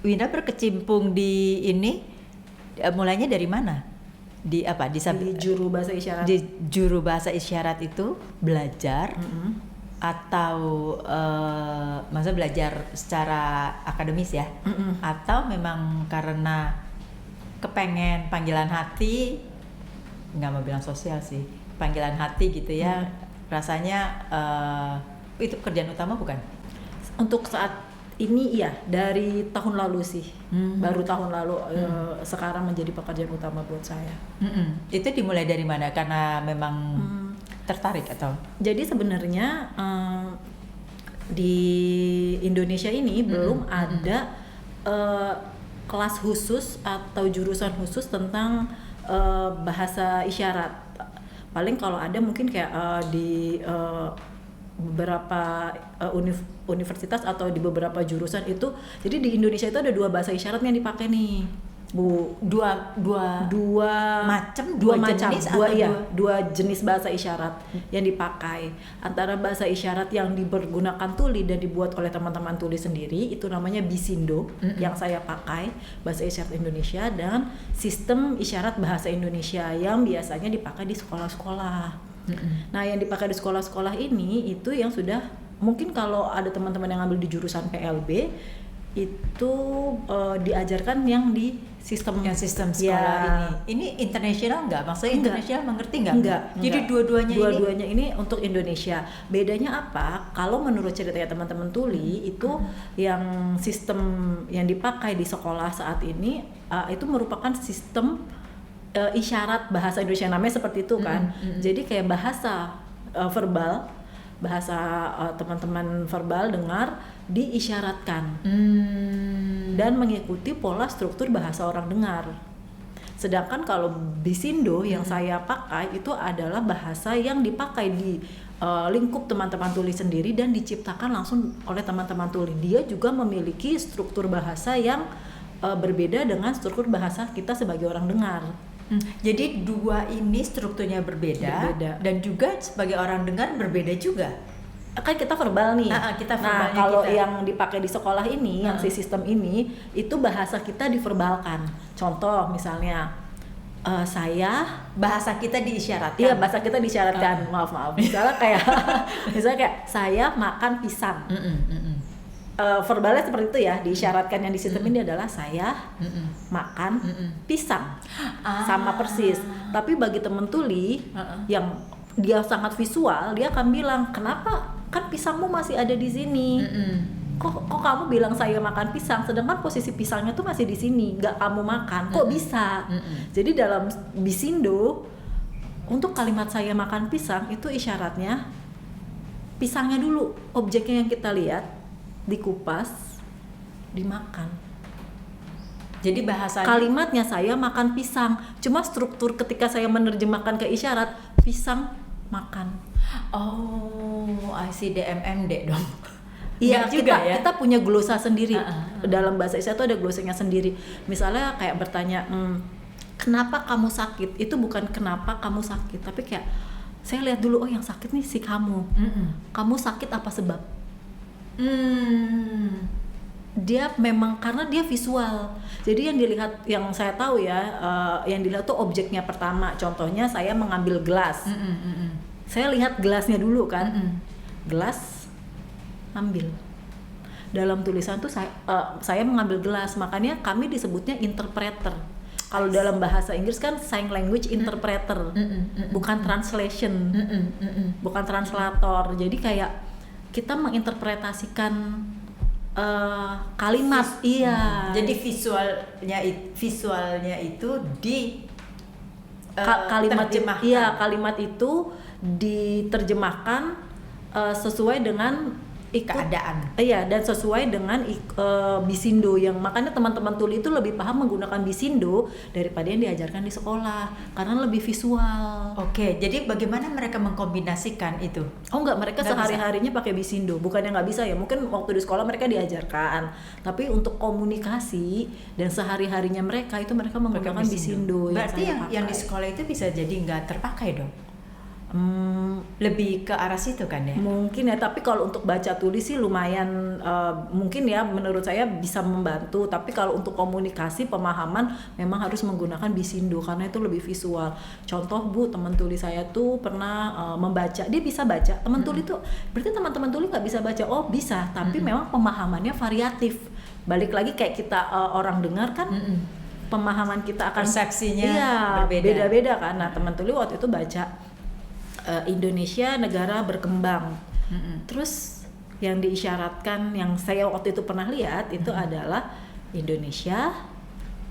Wina berkecimpung di ini mulainya dari mana? Di apa? Di juru bahasa isyarat. Di juru bahasa isyarat itu belajar atau masa belajar secara akademis ya? Atau memang karena kepengen panggilan hati, nggak mau bilang sosial sih, panggilan hati gitu ya? Rasanya itu pekerjaan utama bukan? Untuk saat ini iya, dari tahun lalu sih, baru tahun lalu sekarang menjadi pekerjaan utama buat saya. Itu dimulai dari mana? Karena memang tertarik atau? Jadi sebenarnya di Indonesia ini belum ada kelas khusus atau jurusan khusus tentang bahasa isyarat. Paling kalau ada mungkin kayak di beberapa universitas atau di beberapa jurusan itu. Jadi di Indonesia itu ada 2 bahasa isyarat yang dipakai nih, Bu. Dua jenis bahasa isyarat yang dipakai. Antara bahasa isyarat yang dipergunakan tuli dan dibuat oleh teman-teman tuli sendiri, itu namanya Bisindo yang saya pakai, bahasa isyarat Indonesia, dan sistem isyarat bahasa Indonesia yang biasanya dipakai di sekolah-sekolah. Nah, yang dipakai di sekolah-sekolah ini itu yang sudah mungkin kalau ada teman-teman yang ngambil di jurusan PLB itu diajarkan yang di sistem sekolah ini internasional nggak? Maksudnya internasional mengerti nggak? Enggak. Jadi dua-duanya ini untuk Indonesia. Bedanya apa? Kalau menurut ceritanya teman-teman tuli itu yang sistem yang dipakai di sekolah saat ini itu merupakan sistem isyarat bahasa Indonesia, namanya seperti itu kan. Jadi kayak bahasa verbal, bahasa teman-teman verbal dengar diisyaratkan dan mengikuti pola struktur bahasa orang dengar. Sedangkan kalau Bisindo yang saya pakai itu adalah bahasa yang dipakai di lingkup teman-teman tuli sendiri dan diciptakan langsung oleh teman-teman tuli. Dia juga memiliki struktur bahasa yang berbeda dengan struktur bahasa kita sebagai orang dengar. Jadi 2 ini strukturnya berbeda dan juga sebagai orang dengar berbeda juga. Kan kita verbal nih. Nah, kalau yang dipakai di sekolah ini, yang si sistem ini, itu bahasa kita diverbalkan. Contoh misalnya bahasa kita diisyaratkan. Iya, bahasa kita diisyaratkan. Maaf. Misalnya kayak saya makan pisang. Verbalnya seperti itu ya, diisyaratkan yang di sistem ini adalah saya makan pisang. Sama persis. Tapi bagi temen tuli yang dia sangat visual, dia akan bilang, "Kenapa kan pisangmu masih ada di sini? Kok kamu bilang saya makan pisang sedangkan posisi pisangnya tuh masih di sini, nggak kamu makan. Kok bisa?" Jadi dalam Bisindo untuk kalimat saya makan pisang itu isyaratnya pisangnya dulu, objeknya yang kita lihat dikupas, dimakan. Jadi bahasa kalimatnya saya makan pisang, cuma struktur ketika saya menerjemahkan ke isyarat pisang makan. Oh, I see, DMMD dong. Iya, kita punya glosa sendiri. Dalam bahasa isyarat itu ada glosanya sendiri. Misalnya kayak bertanya, kenapa kamu sakit? Itu bukan kenapa kamu sakit, tapi kayak saya lihat dulu, oh yang sakit nih si kamu. Kamu sakit apa sebab? Dia memang karena dia visual. Jadi yang dilihat, yang saya tahu ya, yang dilihat tuh objeknya pertama. Contohnya saya mengambil gelas. Saya lihat gelasnya dulu kan. Gelas, ambil. Dalam tulisan tuh saya mengambil gelas, makanya kami disebutnya interpreter. Kalau dalam bahasa Inggris kan sign language interpreter, bukan translation, bukan translator. Jadi kayak kita menginterpretasikan kalimat. Iya. Jadi visualnya itu di kalimat terjemahkan. Iya, kalimat itu diterjemahkan sesuai dengan keadaan. Iya, dan sesuai dengan Bisindo, yang makanya teman-teman tuli itu lebih paham menggunakan Bisindo daripada yang diajarkan di sekolah karena lebih visual. Oke, jadi bagaimana mereka mengkombinasikan itu? Oh enggak, mereka sehari-harinya pakai Bisindo. Bukannya nggak bisa ya, mungkin waktu di sekolah mereka diajarkan, tapi untuk komunikasi dan sehari-harinya mereka itu mereka menggunakan Bisindo. Berarti yang di sekolah itu bisa jadi nggak terpakai dong? Lebih ke arah situ kan ya? Mungkin ya, tapi kalau untuk baca tulis sih lumayan mungkin ya menurut saya bisa membantu. Tapi kalau untuk komunikasi pemahaman memang harus menggunakan bisindo karena itu lebih visual. Contoh Bu, teman tuli saya tuh pernah membaca, dia bisa baca. Teman tuli tuh berarti teman-teman tuli nggak bisa baca? Oh bisa, tapi memang pemahamannya variatif. Balik lagi kayak kita orang dengar kan. Pemahaman kita akan persepsinya beda-beda kan. Nah teman tuli waktu itu baca Indonesia negara berkembang. Terus yang diisyaratkan yang saya waktu itu pernah lihat itu adalah Indonesia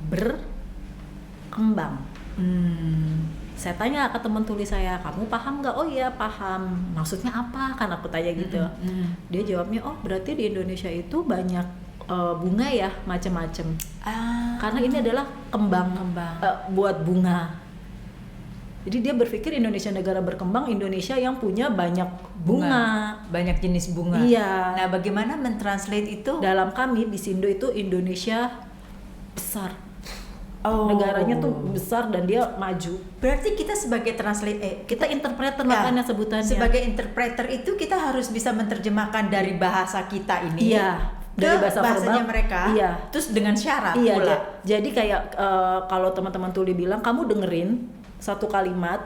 berkembang. Saya tanya ke teman tulis saya, kamu paham nggak? Oh iya paham. Maksudnya apa? Kan aku tanya gitu. Dia jawabnya, oh berarti di Indonesia itu banyak bunga ya, macam-macam. Karena ini adalah kembang buat bunga. Jadi dia berpikir Indonesia negara berkembang, Indonesia yang punya banyak bunga. Banyak jenis bunga. Iya. Nah, bagaimana mentranslate itu? Dalam kami bisindo itu Indonesia besar. Negaranya tuh besar dan dia maju. Berarti kita sebagai kita interpreter makanya sebutannya. Sebagai interpreter itu kita harus bisa menerjemahkan dari bahasa kita ini. Iya. Dari bahasanya verbal, mereka. Iya. Terus dengan syarat iya, pula. Jadi kayak kalau teman-teman tuli bilang, kamu dengerin satu kalimat,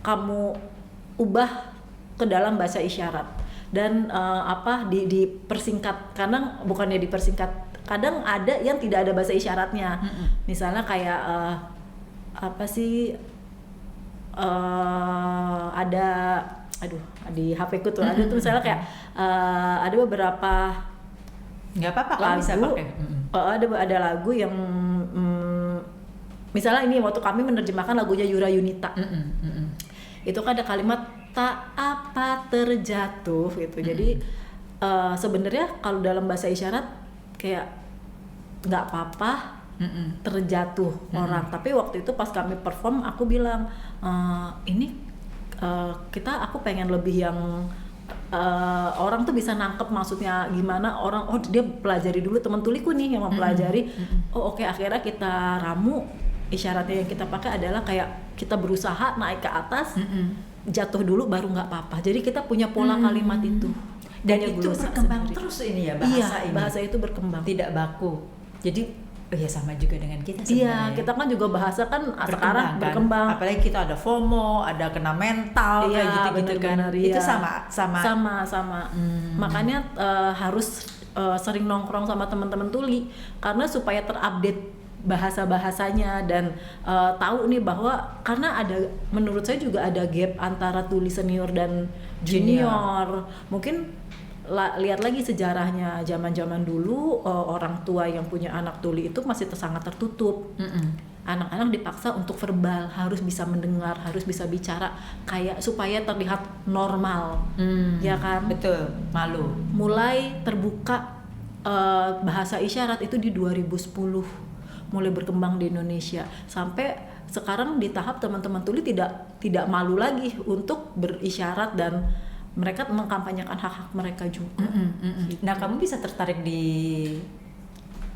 kamu ubah ke dalam bahasa isyarat dan dipersingkat. Kadang bukannya dipersingkat, kadang ada yang tidak ada bahasa isyaratnya. Misalnya kayak ada di HP ku tuh ada tuh misalnya kayak ada beberapa nggak apa-apa lagu, bisa pakai. Ada lagu yang misalnya ini waktu kami menerjemahkan lagunya Yura Yunita. Itu kan ada kalimat tak apa terjatuh gitu. Jadi sebenarnya kalau dalam bahasa isyarat kayak nggak apa-apa terjatuh orang. Tapi waktu itu pas kami perform aku bilang aku pengen lebih yang orang tuh bisa nangkep maksudnya gimana, orang dia pelajari dulu, teman tuliku nih yang mempelajari. Oke, akhirnya kita ramu. Isyaratnya yang kita pakai adalah kayak kita berusaha naik ke atas, jatuh dulu baru nggak apa-apa. Jadi kita punya pola kalimat itu. Dan itu berkembang terus ini ya bahasa ini. Bahasa itu berkembang. Tidak baku. Jadi ya sama juga dengan kita sebenarnya. Iya, kita kan juga bahasa kan sekarang berkembang. Apalagi kita ada FOMO, ada kena mental kayak gitu-gitu kan. Itu sama. Makanya harus sering nongkrong sama teman-teman tuli karena supaya terupdate bahasa-bahasanya dan tahu nih bahwa karena menurut saya juga ada gap antara tuli senior dan junior. Mungkin lihat lagi sejarahnya zaman-zaman dulu orang tua yang punya anak tuli itu masih sangat tertutup. Anak-anak dipaksa untuk verbal, harus bisa mendengar, harus bisa bicara kayak supaya terlihat normal. Ya kan? Betul, malu. Mulai terbuka bahasa isyarat itu di 2010. Mulai berkembang di Indonesia sampai sekarang di tahap teman-teman tuli tidak malu lagi untuk berisyarat dan mereka mengkampanyekan hak-hak mereka juga. Nah, kamu bisa tertarik di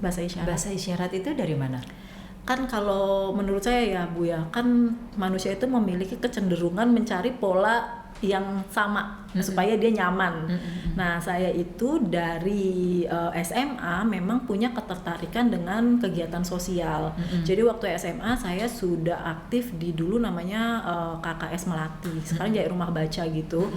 bahasa isyarat. Bahasa isyarat itu dari mana? Kan kalau menurut saya ya Bu ya, kan manusia itu memiliki kecenderungan mencari pola yang sama supaya dia nyaman. Nah, saya itu dari SMA memang punya ketertarikan dengan kegiatan sosial. Jadi waktu SMA saya sudah aktif di dulu namanya KKS Melati. Sekarang jadi rumah baca gitu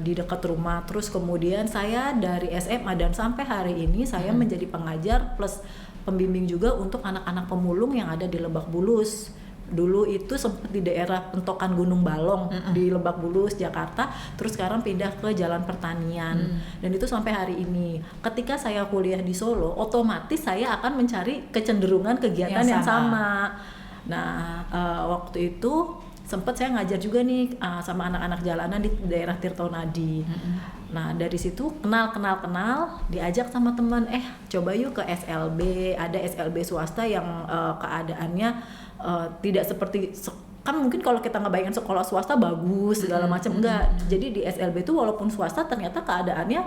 di dekat rumah. Terus kemudian saya dari SMA dan sampai hari ini saya menjadi pengajar plus pembimbing juga untuk anak-anak pemulung yang ada di Lebak Bulus. Dulu itu sempat di daerah Pentokan Gunung Balong di Lebak Bulus, Jakarta. Terus sekarang pindah ke Jalan Pertanian. Dan itu sampai hari ini. Ketika saya kuliah di Solo, otomatis saya akan mencari kecenderungan kegiatan yang sama. Nah, waktu itu sempat saya ngajar juga nih sama anak-anak jalanan di daerah Tirtonadi. Nah, dari situ kenal, diajak sama teman, coba yuk ke SLB. Ada SLB swasta yang keadaannya tidak seperti kan mungkin kalau kita ngebayangin sekolah swasta bagus segala macam, enggak. Jadi di SLB itu walaupun swasta ternyata keadaannya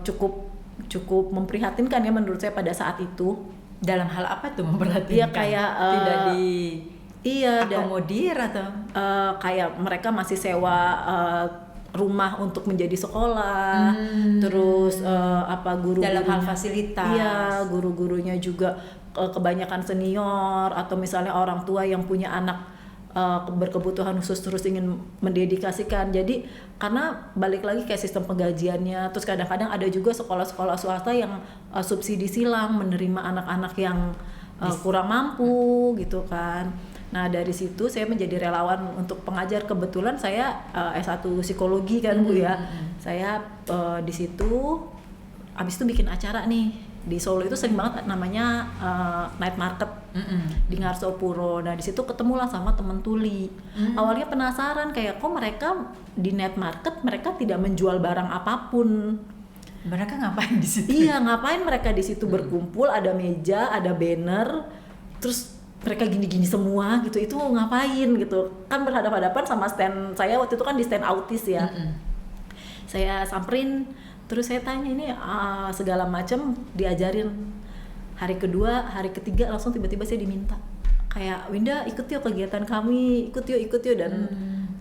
cukup memprihatinkan ya menurut saya pada saat itu. Dalam hal apa tuh memprihatinkan? Dia kayak tidak Iya, akomodir atau kayak mereka masih sewa rumah untuk menjadi sekolah, terus guru dalam hal fasilitas. Iya, guru-gurunya juga kebanyakan senior atau misalnya orang tua yang punya anak berkebutuhan khusus terus ingin mendedikasikan. Jadi karena balik lagi kayak sistem penggajiannya, terus kadang-kadang ada juga sekolah-sekolah swasta yang subsidi silang menerima anak-anak yang kurang mampu gitu kan. Nah dari situ saya menjadi relawan untuk pengajar. Kebetulan saya S1 psikologi kan Bu ya. Saya di situ abis itu bikin acara nih di Solo. Itu sering banget namanya night market di Ngarsopuro. Nah di situ ketemulah sama temen tuli. Awalnya penasaran kayak kok mereka di night market mereka tidak menjual barang apapun. Mereka ngapain di situ? Iya, ngapain mereka di situ berkumpul, ada meja, ada banner, terus mereka gini-gini semua gitu. Itu ngapain gitu. Kan berhadapan-hadapan sama stand saya waktu itu kan di stand autis ya. Saya samperin, terus saya tanya ini segala macam diajarin. Hari kedua, hari ketiga langsung tiba-tiba saya diminta. Kayak Winda ikut yuk kegiatan kami, ikut yuk dan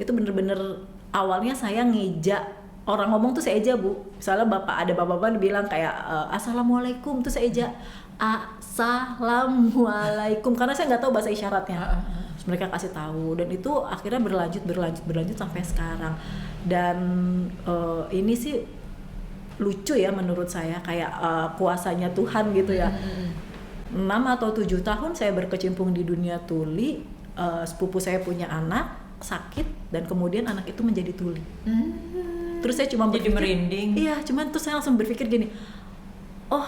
itu bener-bener awalnya saya ngejak. Orang ngomong tuh saya eja Bu, misalnya ada bapak-bapak bilang kayak assalamualaikum, tuh saya eja assalamualaikum karena saya nggak tahu bahasa isyaratnya. Terus mereka kasih tahu dan itu akhirnya berlanjut sampai sekarang. Dan ini sih lucu ya menurut saya kayak kuasanya Tuhan gitu ya. 6 atau 7 tahun saya berkecimpung di dunia tuli, sepupu saya punya anak sakit dan kemudian anak itu menjadi tuli. Terus saya cuma jadi merinding. Iya, cuman terus saya langsung berpikir gini, oh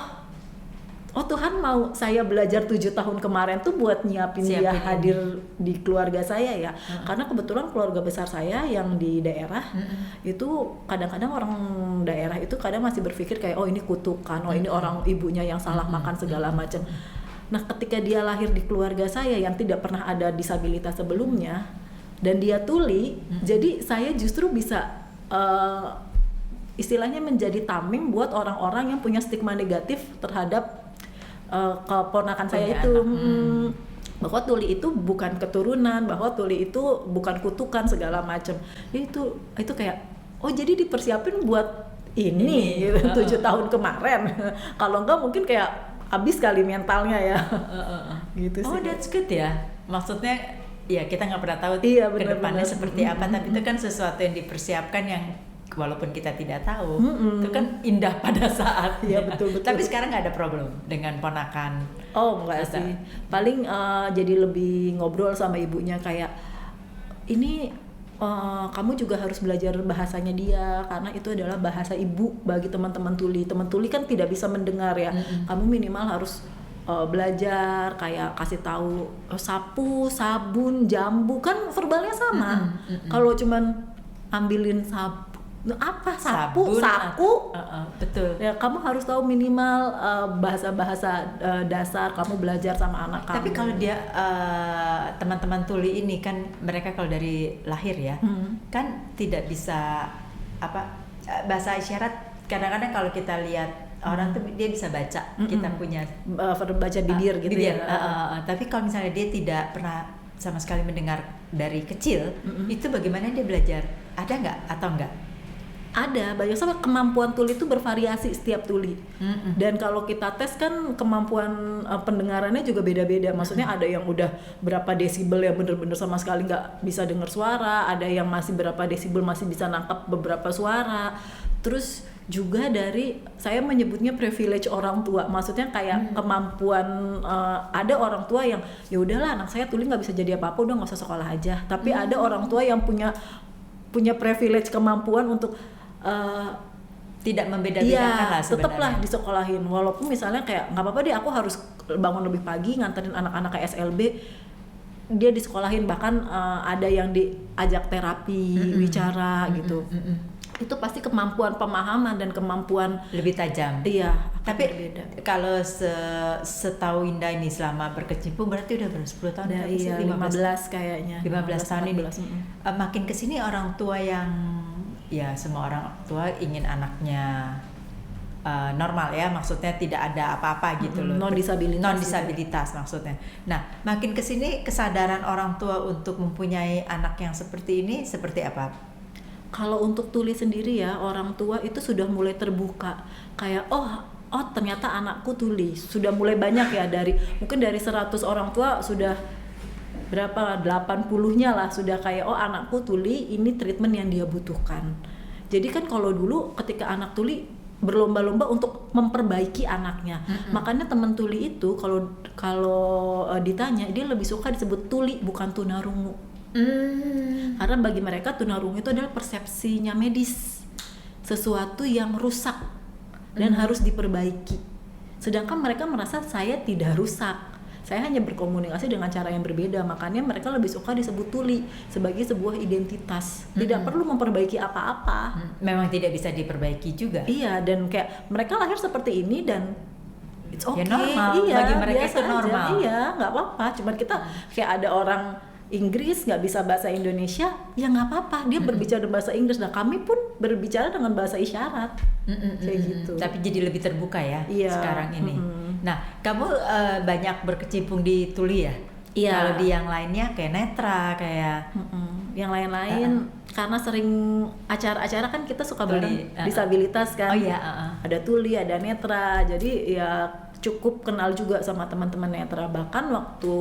Tuhan mau saya belajar 7 tahun kemarin tuh buat nyiapin dia hadir di keluarga saya ya. Karena kebetulan keluarga besar saya yang di daerah itu kadang-kadang orang daerah itu kadang masih berpikir kayak oh ini kutukan, oh ini orang ibunya yang salah makan segala macam. Nah ketika dia lahir di keluarga saya yang tidak pernah ada disabilitas sebelumnya dan dia tuli, jadi saya justru bisa istilahnya menjadi tameng buat orang-orang yang punya stigma negatif terhadap keponakan saya itu. Bahwa tuli itu bukan keturunan, bahwa tuli itu bukan kutukan segala macam. Itu kayak oh jadi dipersiapin buat ini gitu, 7 tahun kemarin. Kalau enggak mungkin kayak habis kali mentalnya ya. Gitu sih. Oh that's good ya. Maksudnya ya kita nggak pernah tahu ke depannya seperti apa, tapi itu kan sesuatu yang dipersiapkan yang walaupun kita tidak tahu itu kan indah pada saat. Iya betul. Tapi sekarang nggak ada problem dengan ponakan. Oh enggak sih, paling jadi lebih ngobrol sama ibunya kayak ini kamu juga harus belajar bahasanya dia karena itu adalah bahasa ibu bagi teman-teman tuli. Teman tuli kan tidak bisa mendengar ya. Kamu minimal harus belajar kayak kasih tahu sapu, sabun, jambu kan verbalnya sama. Kalau cuman ambilin sapu sapu betul ya, kamu harus tahu minimal bahasa-bahasa dasar. Kamu belajar sama anak kamu. Tapi kalau dia teman-teman tuli ini kan mereka kalau dari lahir ya kan tidak bisa bahasa isyarat. Kadang-kadang kalau kita lihat orang tuh dia bisa baca, kita punya baca bibir gitu bibir, ya. tapi kalau misalnya dia tidak pernah sama sekali mendengar dari kecil, itu bagaimana dia belajar? Ada nggak atau enggak? Ada, banyak sama kemampuan tuli itu bervariasi setiap tuli. Dan kalau kita tes kan kemampuan pendengarannya juga beda-beda. Maksudnya ada yang udah berapa desibel yang bener-bener sama sekali nggak bisa dengar suara, ada yang masih berapa desibel masih bisa nangkap beberapa suara. Terus juga dari saya menyebutnya privilege orang tua, maksudnya kayak kemampuan ada orang tua yang ya udahlah anak saya tuli nggak bisa jadi apa-apa udah nggak usah sekolah aja. Tapi ada orang tua yang punya privilege kemampuan untuk tidak membeda-bedakan lah sebenarnya. Tetaplah disekolahin walaupun misalnya kayak nggak apa-apa deh aku harus bangun lebih pagi nganterin anak-anak ke SLB, dia disekolahin. Bahkan ada yang diajak terapi wicara gitu. Itu pasti kemampuan pemahaman dan kemampuan lebih tajam. Iya, tapi berbeda. Kalau setahu Indah ini selama berkecimpung berarti udah berapa 10 tahun? Iya, 15 kayaknya. 15 tahun ini. Makin kesini orang tua yang ya semua orang tua ingin anaknya normal ya, maksudnya tidak ada apa-apa gitu loh. Non disabilitas maksudnya. Nah, makin kesini kesadaran orang tua untuk mempunyai anak yang seperti ini seperti apa? Kalau untuk tuli sendiri ya, orang tua itu sudah mulai terbuka. Kayak oh ternyata anakku tuli. Sudah mulai banyak ya, mungkin dari 100 orang tua sudah berapa 80-nya lah sudah kayak oh anakku tuli, ini treatment yang dia butuhkan. Jadi kan kalau dulu ketika anak tuli berlomba-lomba untuk memperbaiki anaknya. Makanya teman tuli itu kalau ditanya dia lebih suka disebut tuli bukan tunarungu. Karena bagi mereka tunarungu itu adalah persepsinya medis, sesuatu yang rusak dan harus diperbaiki. Sedangkan mereka merasa saya tidak rusak, saya hanya berkomunikasi dengan cara yang berbeda. Makanya mereka lebih suka disebut tuli sebagai sebuah identitas. Tidak perlu memperbaiki apa-apa. Memang tidak bisa diperbaiki juga. Iya, dan kayak mereka lahir seperti ini dan it's okay. Ya normal. Iya, bagi mereka biasa itu normal. Aja. Iya, nggak apa-apa. Cuman kita kayak ada orang Inggris nggak bisa bahasa Indonesia, ya nggak apa-apa. Dia berbicara bahasa Inggris, dan kami pun berbicara dengan bahasa isyarat. Kayak gitu. Tapi jadi lebih terbuka ya sekarang ini. Nah, kamu banyak berkecimpung di tuli ya? Iya. Kalau di yang lainnya kayak netra, kayak yang lain-lain karena sering acara-acara kan kita suka bareng disabilitas kan. Oh iya. Ada tuli, ada netra. Jadi ya cukup kenal juga sama teman-teman netra. Bahkan waktu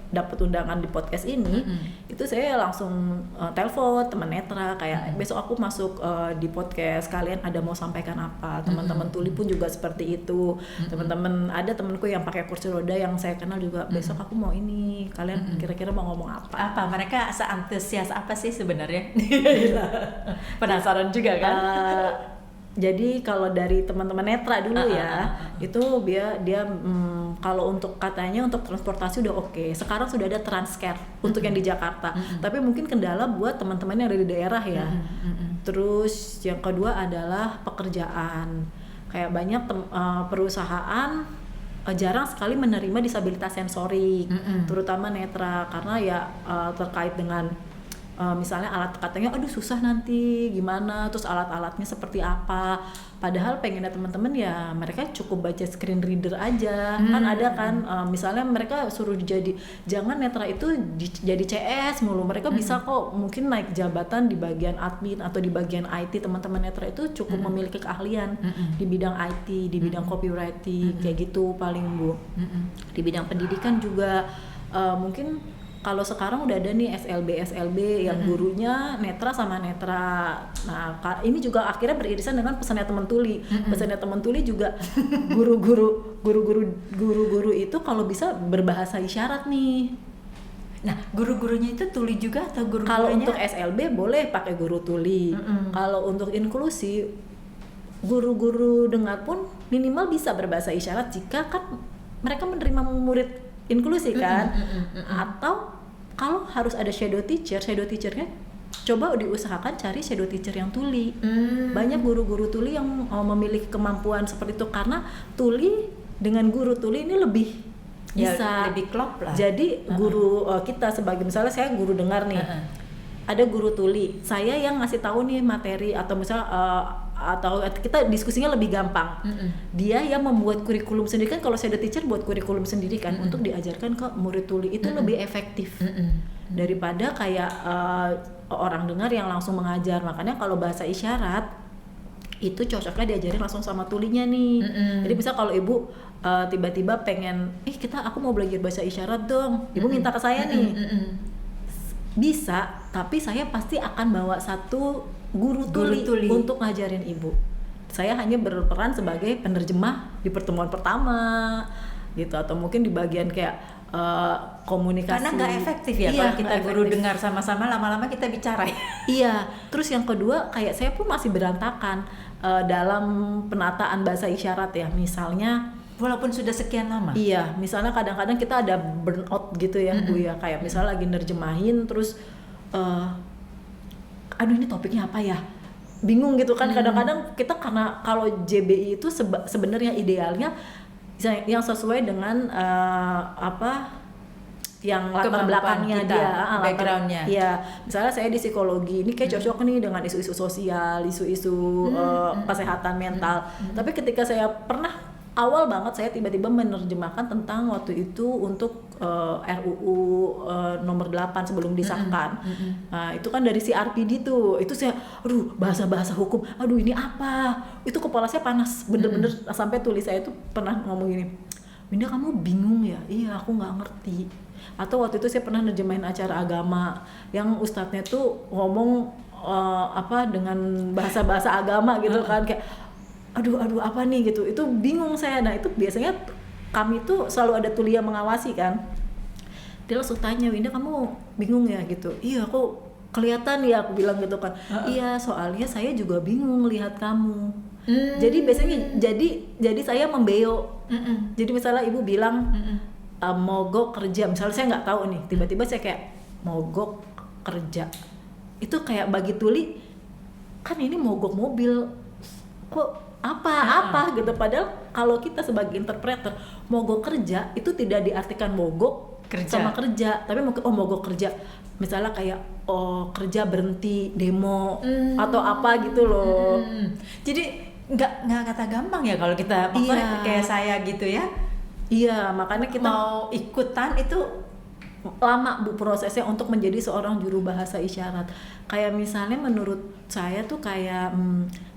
dapat undangan di podcast ini, itu saya langsung telepon teman netra kayak besok aku masuk di podcast, kalian ada mau sampaikan apa? Teman-teman tuli pun juga seperti itu. Teman-teman, ada temanku yang pakai kursi roda yang saya kenal juga, besok aku mau ini, kalian kira-kira mau ngomong apa? Apa mereka seantusias apa sih sebenarnya? Penasaran juga kan? Jadi kalau dari teman-teman netra dulu itu dia kalau untuk katanya untuk transportasi udah oke. Sekarang sudah ada Transcare untuk yang di Jakarta. Tapi mungkin kendala buat teman-teman yang ada di daerah ya. Terus yang kedua adalah pekerjaan. Kayak banyak perusahaan jarang sekali menerima disabilitas sensorik, terutama netra, karena ya terkait dengan misalnya alat, katanya aduh susah nanti gimana, terus alat-alatnya seperti apa, padahal pengennya teman-teman ya mereka cukup baca screen reader aja. Kan ada kan misalnya mereka suruh jangan netra itu jadi CS mulu, mereka bisa kok mungkin naik jabatan di bagian admin atau di bagian IT. Teman-teman netra itu cukup memiliki keahlian di bidang IT, di bidang copywriting kayak gitu paling Bu. Di bidang pendidikan juga mungkin kalau sekarang udah ada nih SLB yang gurunya netra sama netra. Nah, ini juga akhirnya beririsan dengan pesannya teman tuli. Pesannya teman tuli juga guru-guru itu kalau bisa berbahasa isyarat nih. Nah, guru-gurunya itu tuli juga atau guru-gurunya? Kalau untuk SLB boleh pakai guru tuli. Kalau untuk inklusi, guru-guru dengar pun minimal bisa berbahasa isyarat jika kan mereka menerima murid inklusi kan. Atau kalau harus ada shadow teachernya coba diusahakan cari shadow teacher yang tuli. Banyak guru-guru tuli yang memiliki kemampuan seperti itu, karena tuli dengan guru tuli ini lebih bisa lebih klop lah. Jadi guru kita sebagai misalnya saya guru dengar nih, ada guru tuli, saya yang ngasih tahu nih materi atau misalnya atau kita diskusinya lebih gampang. Dia yang membuat kurikulum sendiri kan, kalau shadow teacher buat kurikulum sendiri kan untuk diajarkan ke murid tuli, itu lebih efektif daripada kayak orang dengar yang langsung mengajar. Makanya kalau bahasa isyarat itu cocoknya diajarin langsung sama tulinya nih. Jadi bisa kalau ibu tiba-tiba pengen aku mau belajar bahasa isyarat dong, ibu minta ke saya nih, bisa, tapi saya pasti akan bawa satu guru tuli untuk ngajarin ibu. Saya hanya berperan sebagai penerjemah di pertemuan pertama gitu, atau mungkin di bagian kayak komunikasi. Karena nggak efektif ya kalau kita guru dengar sama-sama, lama-lama kita bicara. Iya. Terus yang kedua, kayak saya pun masih berantakan dalam penataan bahasa isyarat ya. Misalnya walaupun sudah sekian lama. Iya, misalnya kadang-kadang kita ada burnout gitu ya Bu ya, kayak misalnya lagi nerjemahin terus aduh ini topiknya apa ya, bingung gitu kan. Kadang-kadang kita, karena kalau JBI itu sebenarnya idealnya yang sesuai dengan yang latar Kemampuan belakangnya kita, backgroundnya. Iya, misalnya saya di psikologi, ini kayak cocok nih dengan isu-isu sosial, isu-isu kesehatan mental. Tapi ketika saya pernah awal banget saya tiba-tiba menerjemahkan tentang waktu itu untuk RUU nomor 8 sebelum disahkan. Nah, itu kan dari CRPD tuh. Itu saya bahasa-bahasa hukum. Aduh, ini apa? Itu kepala saya panas. Bener-bener sampai tulis saya tuh pernah ngomong gini. Winda, kamu bingung ya? Iya, aku nggak ngerti. Atau waktu itu saya pernah nerjemahin acara agama yang ustadznya tuh ngomong dengan bahasa-bahasa agama gitu kan, kayak aduh apa nih gitu. Itu bingung saya. Nah, itu biasanya kami tuh selalu ada tulia mengawasi kan. Dia langsung tanya, Winda, kamu bingung ya gitu? Iya, aku kelihatan ya, aku bilang gitu kan. Iya, soalnya saya juga bingung lihat kamu. Jadi biasanya jadi saya membeo. Jadi misalnya ibu bilang mogok kerja, misalnya saya nggak tahu nih, tiba-tiba saya kayak mogok kerja, itu kayak bagi tuli kan ini mogok mobil, kok apa gitu. Padahal kalau kita sebagai interpreter, mogok kerja itu tidak diartikan mogok sama kerja, tapi mungkin mogok kerja misalnya kayak kerja berhenti demo atau apa gitu loh. Jadi nggak kata gampang ya kalau kita maksudnya kayak saya gitu ya. Iya, makanya kita mau ikutan itu lama Bu prosesnya untuk menjadi seorang juru bahasa isyarat. Kayak misalnya menurut saya tuh kayak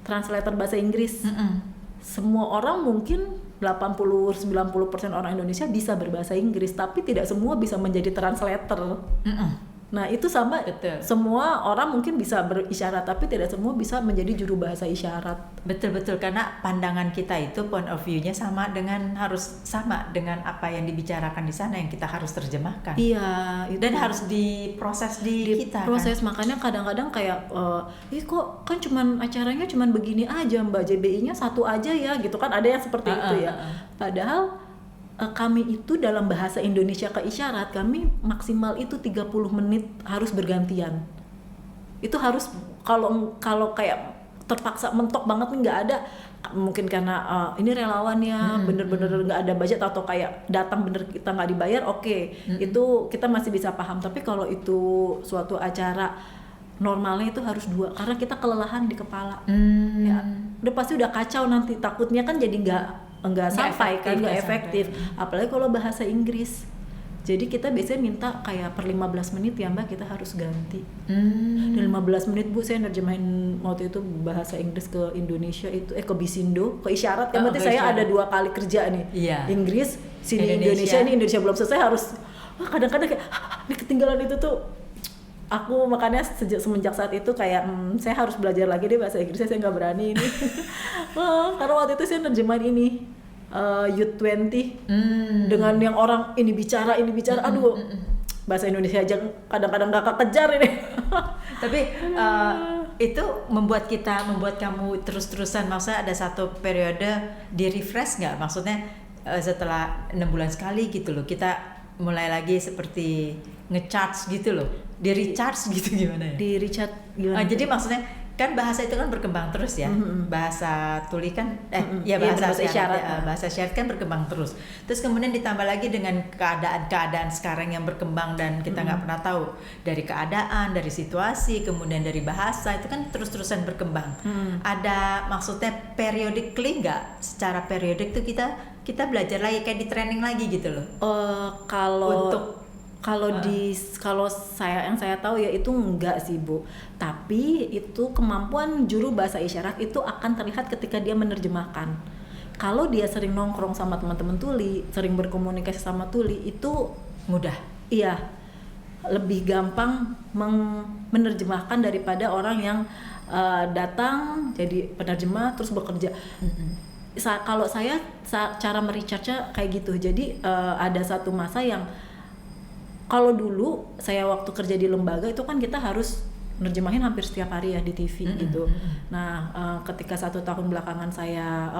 translator bahasa Inggris. Semua orang mungkin 80-90% orang Indonesia bisa berbahasa Inggris, tapi tidak semua bisa menjadi translator. Nah, itu sama. Betul. Semua orang mungkin bisa berisyarat, tapi tidak semua bisa menjadi juru bahasa isyarat. Betul, karena pandangan kita itu point of view-nya harus sama dengan apa yang dibicarakan di sana yang kita harus terjemahkan. Iya, itu. Dan harus diproses di kita. Proses kan? Makanya kadang-kadang kayak kok kan acaranya cuman begini aja, Mbak, JBI-nya satu aja ya gitu kan, ada yang seperti itu ya. Padahal kami itu dalam bahasa Indonesia keisyarat, kami maksimal itu 30 menit harus bergantian. Itu harus, kalau kayak terpaksa mentok banget nih, nggak ada, mungkin karena ini relawannya bener-bener nggak ada budget atau kayak datang bener kita nggak dibayar, itu kita masih bisa paham. Tapi kalau itu suatu acara normalnya itu harus 2, karena kita kelelahan di kepala. Ya, udah pasti udah kacau nanti, takutnya kan jadi nggak sampai kan, nggak efektif. Apalagi kalau bahasa Inggris. Jadi kita biasanya minta kayak per 15 menit ya Mbak, kita harus ganti. Dan 15 menit Bu, saya nerjemahin waktu itu bahasa Inggris ke Indonesia itu ke Bisindo, ke isyarat kan, berarti saya ada 2 kali kerja nih. Inggris, sini Indonesia, ini Indonesia belum selesai, harus kadang-kadang kayak ini ketinggalan itu tuh. Aku makanya semenjak saat itu kayak saya harus belajar lagi deh bahasa Inggrisnya, saya nggak berani ini. Karena waktu itu saya nerjemahin ini Youth 20 dengan yang orang ini bicara, aduh, bahasa Indonesia aja kadang-kadang nggak kekejar ini. Tapi itu membuat kamu terus-terusan, maksudnya ada satu periode di refresh nggak? Maksudnya setelah 6 bulan sekali gitu loh, kita mulai lagi seperti nge-charge gitu loh, di recharge gitu, gimana ya? Di recharge gimana? Jadi maksudnya kan bahasa itu kan berkembang terus ya. Bahasa tuli kan bahasa isyarat. Bahasa isyarat kan berkembang terus. Terus kemudian ditambah lagi dengan keadaan sekarang yang berkembang dan kita nggak pernah tahu, dari keadaan, dari situasi, kemudian dari bahasa, itu kan terus-terusan berkembang. Ada maksudnya periodically nggak? Secara periodik tuh kita belajar lagi, kayak di training lagi gitu loh. Kalau yang saya tahu ya itu enggak sih Bu, tapi itu kemampuan juru bahasa isyarat itu akan terlihat ketika dia menerjemahkan. Kalau dia sering nongkrong sama teman-teman tuli, sering berkomunikasi sama tuli, itu mudah. Iya, lebih gampang menerjemahkan daripada orang yang datang jadi penerjemah terus bekerja. Kalau saya cara merecharge-nya kayak gitu. Jadi ada satu masa yang kalau dulu saya waktu kerja di lembaga itu kan kita harus nerjemahin hampir setiap hari ya di TV gitu. Nah, ketika 1 tahun belakangan saya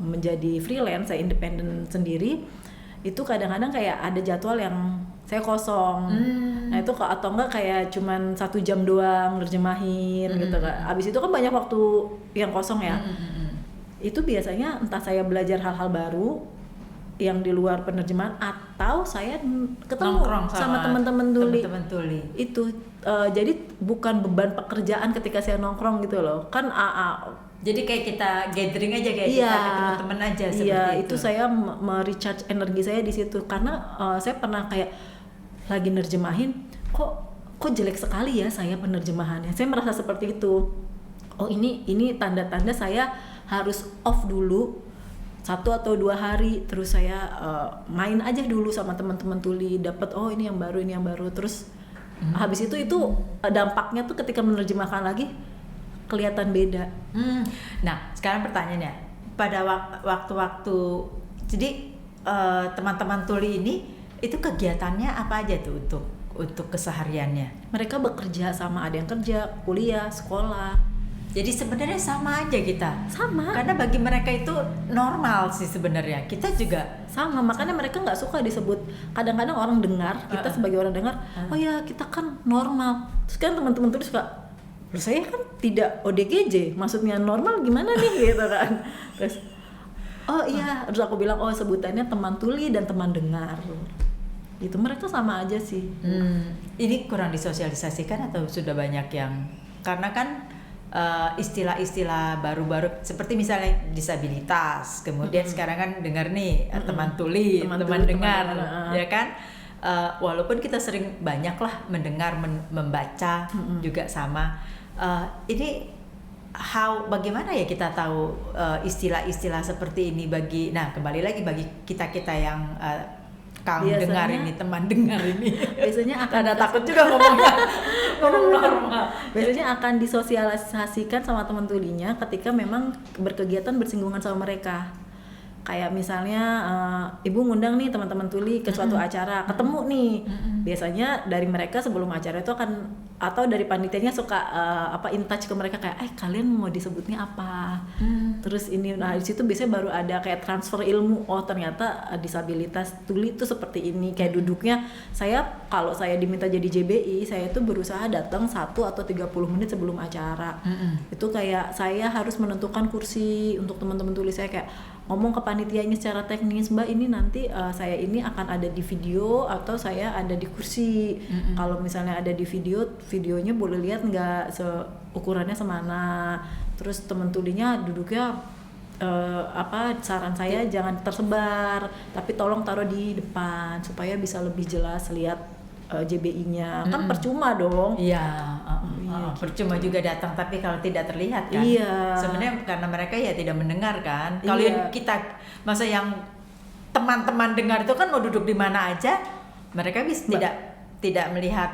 menjadi freelance, saya independen sendiri, itu kadang-kadang kayak ada jadwal yang saya kosong. Nah itu atau enggak kayak cuman 1 jam doang nerjemahin gitu kan. Abis itu kan banyak waktu yang kosong ya. Itu biasanya entah saya belajar hal-hal baru yang di luar penerjemahan, atau saya ketemu Nongkrong sama teman-teman tuli. Teman-teman tuli. Itu jadi bukan beban pekerjaan ketika saya nongkrong gitu loh. Kan jadi kayak kita gathering aja, kayak iya, kita ketemu teman aja seperti iya, itu. itu saya recharge energi saya di situ, karena saya pernah kayak lagi nerjemahin, kok jelek sekali ya saya penerjemahannya. Saya merasa seperti itu. Oh, ini tanda-tanda saya harus off dulu 1 atau 2 hari, terus saya main aja dulu sama teman-teman tuli, dapat ini yang baru, terus habis itu dampaknya tuh ketika menerjemahkan lagi kelihatan beda. Nah, sekarang pertanyaannya, pada waktu-waktu, jadi teman-teman tuli ini itu kegiatannya apa aja tuh untuk kesehariannya? Mereka bekerja sama, ada yang kerja, kuliah, sekolah. Jadi sebenarnya sama aja kita. Sama. Karena bagi mereka itu normal sih sebenarnya. Kita juga sama, makanya mereka nggak suka disebut. Kadang-kadang orang dengar, kita sebagai orang dengar, oh ya kita kan normal. Terus kan teman-teman tuh suka, loh saya kan tidak ODGJ, maksudnya normal gimana nih gitu kan. Terus oh iya, terus aku bilang sebutannya teman tuli dan teman dengar. Itu mereka sama aja sih. Ini kurang disosialisasikan atau sudah banyak yang, karena kan istilah-istilah baru-baru seperti misalnya disabilitas, kemudian sekarang kan dengar nih teman tuli, teman dengar, ya kan? Walaupun kita sering banyak lah mendengar, membaca juga sama. Ini bagaimana ya kita tahu istilah-istilah seperti ini kembali lagi bagi kita yang kaum dengar ini, teman dengar ini. Biasanya akan ada takut juga ngomong normal. Biasanya akan disosialisasikan sama teman tulinya ketika memang berkegiatan bersinggungan sama mereka. Kayak misalnya ibu ngundang nih teman-teman tuli ke suatu acara, ketemu nih. Biasanya dari mereka sebelum acara itu atau dari panitianya suka in touch ke mereka kayak kalian mau disebutnya apa. Terus di situ biasanya baru ada kayak transfer ilmu. Oh, ternyata disabilitas tuli itu seperti ini. Kayak duduknya, kalau saya diminta jadi JBI, saya tuh berusaha datang 1 atau 30 menit sebelum acara. Itu kayak saya harus menentukan kursi untuk teman-teman tuli saya, kayak ngomong ke panitianya secara teknis, Mbak ini nanti saya ini akan ada di video atau saya ada di kursi. Kalau misalnya ada di videonya boleh lihat nggak ukurannya semana. Terus teman tulinya duduknya saran saya jangan tersebar, tapi tolong taruh di depan supaya bisa lebih jelas lihat JBI-nya. Kan percuma dong. Iya, percuma juga datang tapi kalau tidak terlihat kan. Iya. Sebenarnya karena mereka ya tidak mendengar kan. Kalau kita masa yang teman-teman dengar itu kan mau duduk di mana aja, mereka bisa tidak melihat.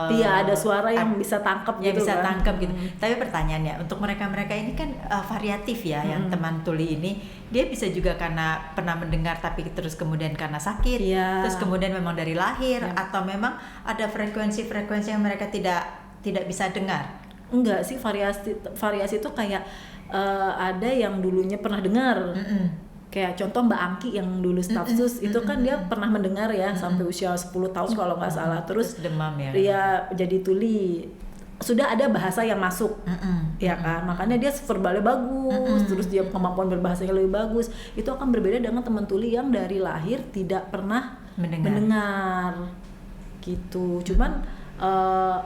Iya, ada suara yang bisa tangkap gitu. Bisa kan? tangkap gitu. Tapi pertanyaannya, untuk mereka ini kan variatif ya, yang teman tuli ini, dia bisa juga karena pernah mendengar tapi terus kemudian karena sakit, terus kemudian memang dari lahir, atau memang ada frekuensi yang mereka tidak bisa dengar. Enggak sih, variasi itu kayak ada yang dulunya pernah dengar. Kayak contoh Mbak Angki yang dulu stafsus itu kan dia pernah mendengar ya sampai usia 10 tahun kalau nggak salah, terus demam ya. Dia jadi tuli, sudah ada bahasa yang masuk, ya kan, makanya dia verbalnya bagus, terus dia kemampuan berbahasanya lebih bagus. Itu akan berbeda dengan teman tuli yang dari lahir tidak pernah mendengar gitu. Cuman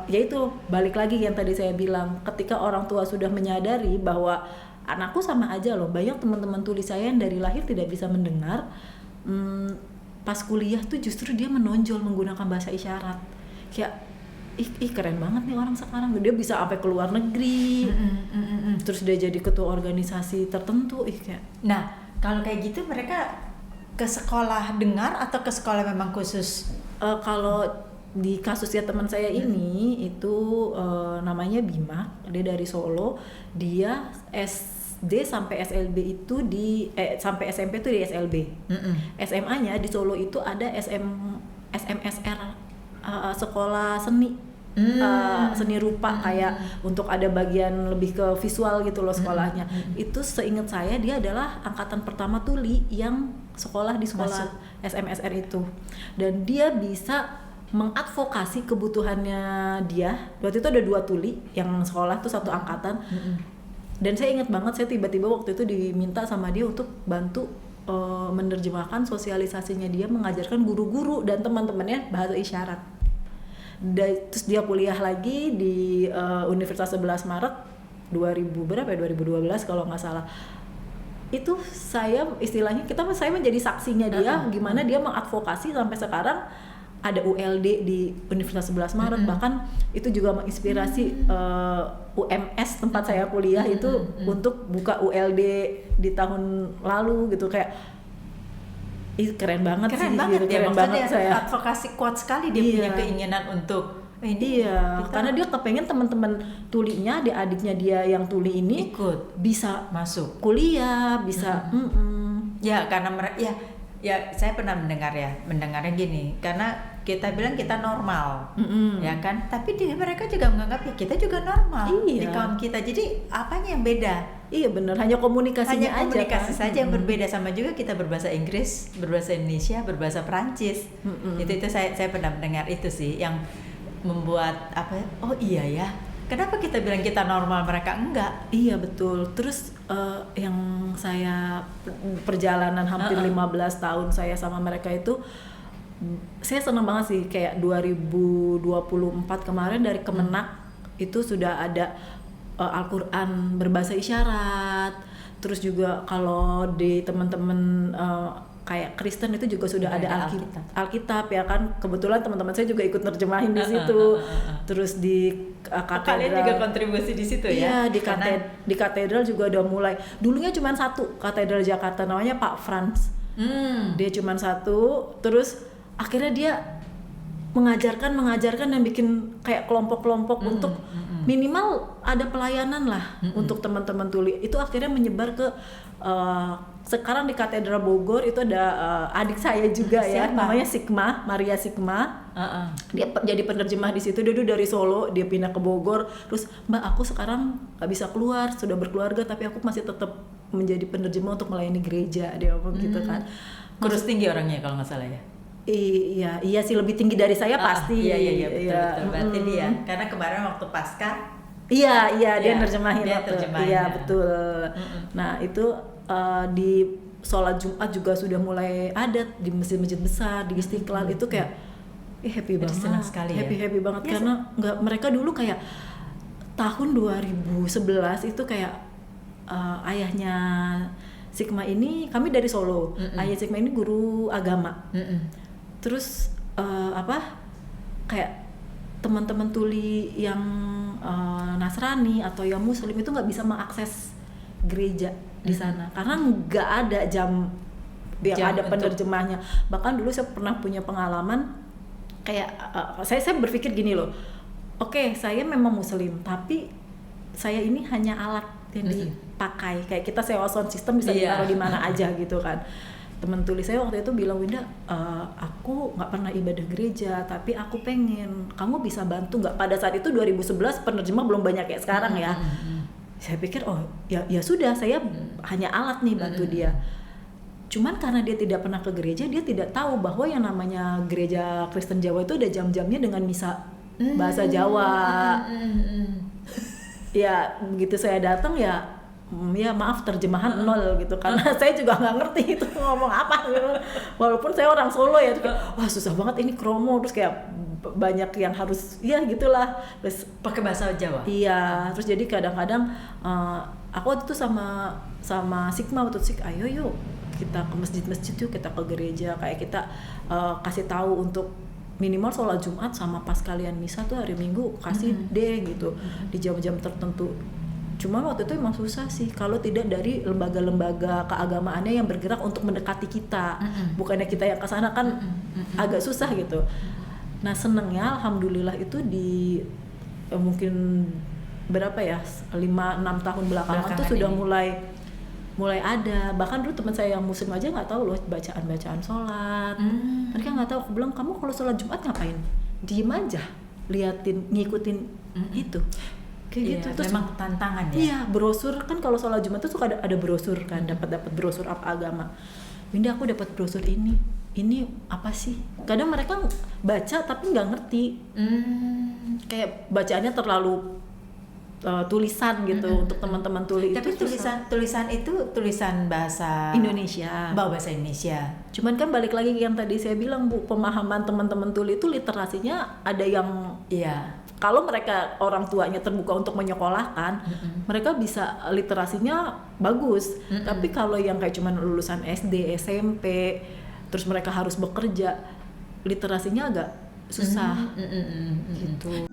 ya itu balik lagi yang tadi saya bilang, ketika orang tua sudah menyadari bahwa anakku sama aja loh, banyak teman-teman tuli saya yang dari lahir tidak bisa mendengar, pas kuliah tuh justru dia menonjol menggunakan bahasa isyarat. Kayak keren banget nih orang sekarang, dia bisa sampai ke luar negeri, terus dia jadi ketua organisasi tertentu. Kayak. Nah, kalau kayak gitu mereka ke sekolah dengar atau ke sekolah memang khusus? Kalau di kasusnya teman saya ini itu namanya Bima, dia dari Solo, dia SD sampai SLB itu sampai SMP itu di SLB. SMA-nya di Solo itu ada SMSR, sekolah seni. Seni rupa, kayak untuk ada bagian lebih ke visual gitu loh sekolahnya. Itu seingat saya dia adalah angkatan pertama tuli yang sekolah di sekolah SMSR itu, dan dia bisa mengadvokasi kebutuhannya dia. Waktu itu ada 2 tuli yang sekolah tuh satu angkatan. Dan saya ingat banget, saya tiba-tiba waktu itu diminta sama dia untuk bantu menerjemahkan sosialisasinya dia, mengajarkan guru-guru dan teman-temannya bahasa isyarat. Terus dia kuliah lagi di Universitas 11 Maret 2012 kalau nggak salah. Itu saya istilahnya saya menjadi saksinya dia gimana dia mengadvokasi sampai sekarang ada ULD di Universitas 11 Maret. Bahkan itu juga menginspirasi UMS tempat saya kuliah itu untuk buka ULD di tahun lalu gitu. Kayak keren banget sih gitu. Keren banget saya. Advokasi kuat sekali dia punya keinginan untuk karena dia kepengen teman-teman tulinya, adik-adiknya dia yang tuli ini ikut bisa masuk kuliah, bisa ya karena ya saya pernah mendengarnya gini, karena kita bilang kita normal ya kan, tapi mereka juga menganggap ya kita juga normal di kaum kita, jadi apanya yang beda? Iya benar, hanya komunikasinya komunikasi saja yang berbeda. Sama juga kita berbahasa Inggris, berbahasa Indonesia, berbahasa Perancis. Itu saya pernah mendengar itu sih yang membuat oh iya ya, kenapa kita bilang kita normal mereka enggak? Iya betul. Terus yang saya perjalanan hampir 15 tahun saya sama mereka itu, saya senang banget sih. Kayak 2024 kemarin dari Kemenak itu sudah ada Al-Quran berbahasa isyarat. Terus juga kalau di teman-teman kayak Kristen itu juga sudah ada Alkitab ya kan. Kebetulan teman-teman saya juga ikut nerjemahin di situ. Terus di katedral. Kalian juga kontribusi di situ ya? Iya, di katedral juga udah mulai. Dulunya cuma satu, Katedral Jakarta, namanya Pak Franz. Dia cuma satu, terus akhirnya dia mengajarkan dan bikin kayak kelompok-kelompok untuk minimal ada pelayanan lah untuk teman-teman tuli. Itu akhirnya menyebar ke sekarang di Katedral Bogor itu ada adik saya juga ya, namanya Sigma, Maria Sigma. Dia jadi penerjemah di situ. Dia dari Solo, dia pindah ke Bogor. Terus, Mbak, aku sekarang nggak bisa keluar, sudah berkeluarga, tapi aku masih tetap menjadi penerjemah untuk melayani gereja. Dia ngomong gitu kan. Kurus tinggi orangnya kalau nggak salah ya. Iya sih, lebih tinggi dari saya pasti. Iya betul. Berarti dia, karena kemarin waktu Paskah. Dia nerjemahin waktu. Iya betul. Nah itu di sholat Jumat juga sudah mulai ada di masjid-masjid besar, di Istiqlal. Itu kayak happy banget. Senang sekali happy banget karena mereka dulu kayak tahun 2011 itu kayak ayahnya Sigma ini, kami dari Solo. Ayah Sigma ini guru agama. Terus kayak teman-teman tuli yang Nasrani atau yang Muslim itu nggak bisa mengakses gereja di sana karena nggak ada jam yang ada penerjemahnya. Bahkan dulu saya pernah punya pengalaman kayak saya berpikir gini loh, oke, saya memang Muslim tapi saya ini hanya alat yang dipakai, kayak kita sewa sound system bisa ditaruh di mana aja gitu kan. Teman tulis saya waktu itu bilang, Winda, aku nggak pernah ibadah gereja, tapi aku pengen kamu bisa bantu nggak? Pada saat itu 2011 penerjemah belum banyak kayak sekarang ya. Saya pikir ya sudah, saya hanya alat nih bantu dia. Cuman karena dia tidak pernah ke gereja, dia tidak tahu bahwa yang namanya gereja Kristen Jawa itu ada jam-jamnya dengan misa bahasa Jawa. Ya begitu saya datang ya maaf, terjemahan nol gitu, karena saya juga nggak ngerti itu ngomong apa gitu. Walaupun saya orang Solo ya, kayak, wah susah banget ini kromo, terus kayak banyak yang harus gitulah, terus pakai bahasa Jawa. Iya, terus jadi kadang-kadang aku waktu itu sama Sigma waktu itu, ayo yuk kita ke masjid-masjid yuk, kita ke gereja, kayak kita kasih tahu untuk minimal sholat Jumat sama pas kalian misa tuh hari Minggu kasih deh gitu di jam-jam tertentu. Cuma waktu itu emang susah sih kalau tidak dari lembaga-lembaga keagamaannya yang bergerak untuk mendekati kita. Bukannya kita yang kesana kan agak susah gitu. Nah senengnya alhamdulillah itu di mungkin berapa ya 5-6 tahun belakangan tuh sudah mulai ada. Bahkan dulu teman saya yang Muslim aja nggak tahu loh bacaan sholat. Mereka nggak tahu. Aku bilang, kamu kalau sholat Jumat ngapain? Diem aja, liatin, ngikutin itu. Kayak gitu. Terus memang tantangan ya. Iya, brosur kan kalau sholat Jumat tuh suka ada brosur kan, dapat brosur apa agama. Winda, aku dapat brosur ini apa sih? Kadang mereka baca tapi nggak ngerti. Kayak bacaannya terlalu tulisan gitu untuk teman-teman tuli. Tapi itu tulisan itu tulisan bahasa Indonesia. Bahasa Indonesia. Cuman kan balik lagi yang tadi saya bilang Bu, pemahaman teman-teman tuli itu literasinya ada yang kalau mereka orang tuanya terbuka untuk menyekolahkan, mereka bisa literasinya bagus. Tapi kalau yang kayak cuman lulusan SD, SMP, terus mereka harus bekerja, literasinya agak susah gitu.